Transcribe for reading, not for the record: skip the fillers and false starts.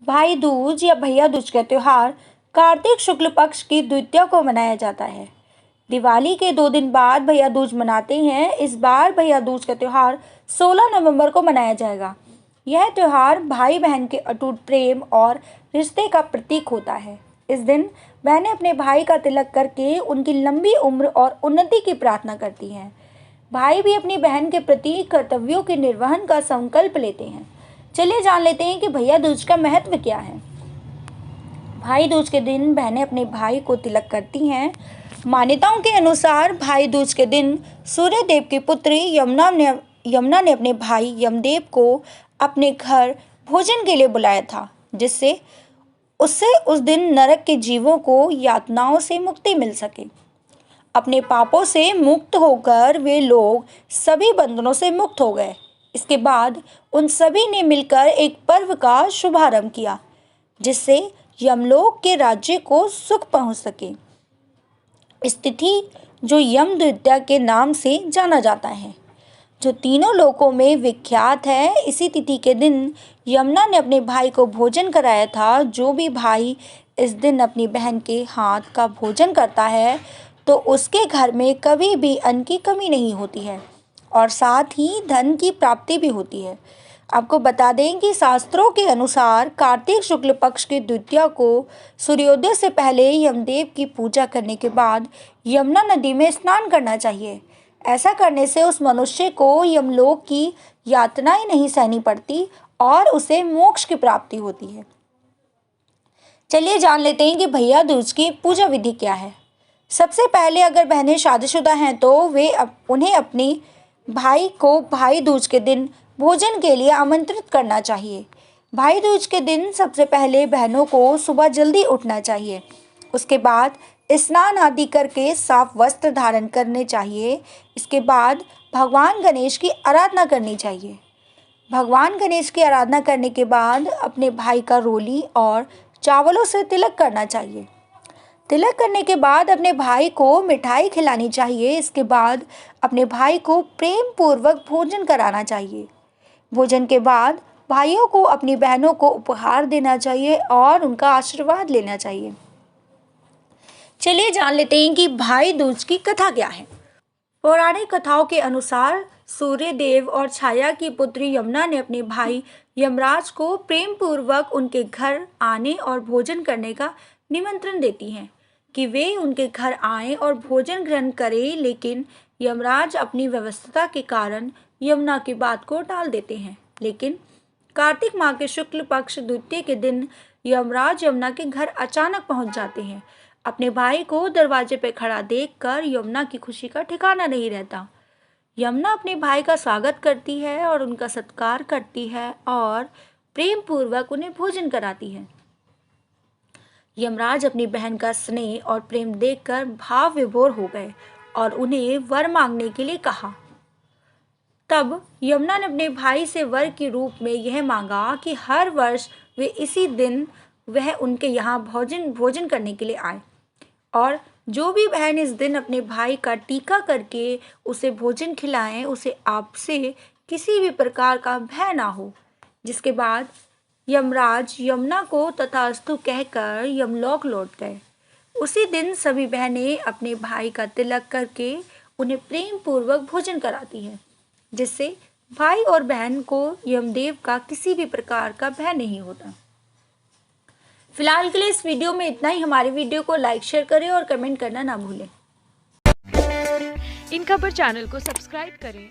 भाई दूज या भैया दूज का त्यौहार कार्तिक शुक्ल पक्ष की द्वितीया को मनाया जाता है। दिवाली के 2 दिन बाद भैया दूज मनाते हैं। इस बार भैया दूज का त्यौहार 16 नवंबर को मनाया जाएगा। यह त्यौहार भाई बहन के अटूट प्रेम और रिश्ते का प्रतीक होता है। इस दिन बहनें अपने भाई का तिलक करके उनकी लंबी उम्र और उन्नति की प्रार्थना करती हैं। भाई भी अपनी बहन के प्रति कर्तव्यों के निर्वहन का संकल्प लेते हैं। चलिए जान लेते हैं कि भैया दूज का महत्व क्या है। भाई दूज के दिन बहनें अपने भाई को तिलक करती हैं। मान्यताओं के अनुसार भाई दूज के दिन सूर्य देव की पुत्री यमुना ने अपने भाई यमदेव को अपने घर भोजन के लिए बुलाया था, जिससे उससे उस दिन नरक के जीवों को यातनाओं से मुक्ति मिल सके। अपने पापों से मुक्त होकर वे लोग सभी बंधनों से मुक्त हो गए। इसके बाद उन सभी ने मिलकर एक पर्व का शुभारंभ किया, जिससे यमलोक के राज्य को सुख पहुंच सके। इस तिथि जो यम द्वितीया के नाम से जाना जाता है, जो तीनों लोकों में विख्यात है। इसी तिथि के दिन यमुना ने अपने भाई को भोजन कराया था। जो भी भाई इस दिन अपनी बहन के हाथ का भोजन करता है तो उसके घर में कभी भी अन्न की कमी नहीं होती है और साथ ही धन की प्राप्ति भी होती है। आपको बता दें कि शास्त्रों के अनुसार कार्तिक शुक्ल पक्ष की द्वितीया को सूर्योदय से पहले यमदेव की पूजा करने के बाद यमुना नदी में स्नान करना चाहिए। ऐसा करने से उस मनुष्य को यमलोक की यातनाएं नहीं सहनी पड़ती और उसे मोक्ष की प्राप्ति होती है। चलिए जान लेते हैं कि भैया दूज की पूजा विधि क्या है। सबसे पहले अगर बहनें शादीशुदा हैं तो उन्हें अपने भाई को भाई दूज के दिन भोजन के लिए आमंत्रित करना चाहिए। भाई दूज के दिन सबसे पहले बहनों को सुबह जल्दी उठना चाहिए। उसके बाद स्नान आदि करके साफ वस्त्र धारण करने चाहिए। इसके बाद भगवान गणेश की आराधना करनी चाहिए। भगवान गणेश की आराधना करने के बाद अपने भाई का रोली और चावलों से तिलक करना चाहिए। तिलक करने के बाद अपने भाई को मिठाई खिलानी चाहिए। इसके बाद अपने भाई को प्रेम पूर्वक भोजन कराना चाहिए। भोजन के बाद भाइयों को अपनी बहनों को उपहार देना चाहिए और उनका आशीर्वाद लेना चाहिए। चलिए जान लेते हैं कि भाई दूज की कथा क्या है। पौराणिक कथाओं के अनुसार सूर्य देव और छाया की पुत्री यमुना ने अपने भाई यमराज को प्रेम पूर्वक उनके घर आने और भोजन करने का निमंत्रण देती हैं कि वे उनके घर आएं और भोजन ग्रहण करें, लेकिन यमराज अपनी व्यस्तता के कारण यमुना की बात को टाल देते हैं। लेकिन कार्तिक माह के शुक्ल पक्ष द्वितीया के दिन यमराज यमुना के घर अचानक पहुंच जाते हैं। अपने भाई को दरवाजे पर खड़ा देखकर यमुना की खुशी का ठिकाना नहीं रहता। यमुना अपने भाई का स्वागत करती है और उनका सत्कार करती है और प्रेम पूर्वक उन्हें भोजन कराती है। यमराज अपनी बहन का स्नेह और प्रेम देखकर भाव विभोर हो गए और उन्हें वर मांगने के लिए कहा। तब यमुना ने अपने भाई से वर के रूप में यह मांगा कि हर वर्ष वे इसी दिन वह उनके यहाँ भोजन करने के लिए आए और जो भी बहन इस दिन अपने भाई का टीका करके उसे भोजन खिलाएं, उसे आपसे किसी भी प्रकार का भय ना हो। जिसके बाद यमराज यमुना को तथास्तु कहकर यमलोक लौट गए। उसी दिन सभी बहनें अपने भाई का तिलक करके उन्हें प्रेम पूर्वक भोजन कराती हैं, जिससे भाई और बहन को यमदेव का किसी भी प्रकार का भय नहीं होता। फिलहाल के लिए इस वीडियो में इतना ही। हमारी वीडियो को लाइक शेयर करें और कमेंट करना ना भूलें। इन खबर चैनल को सब्सक्राइब करें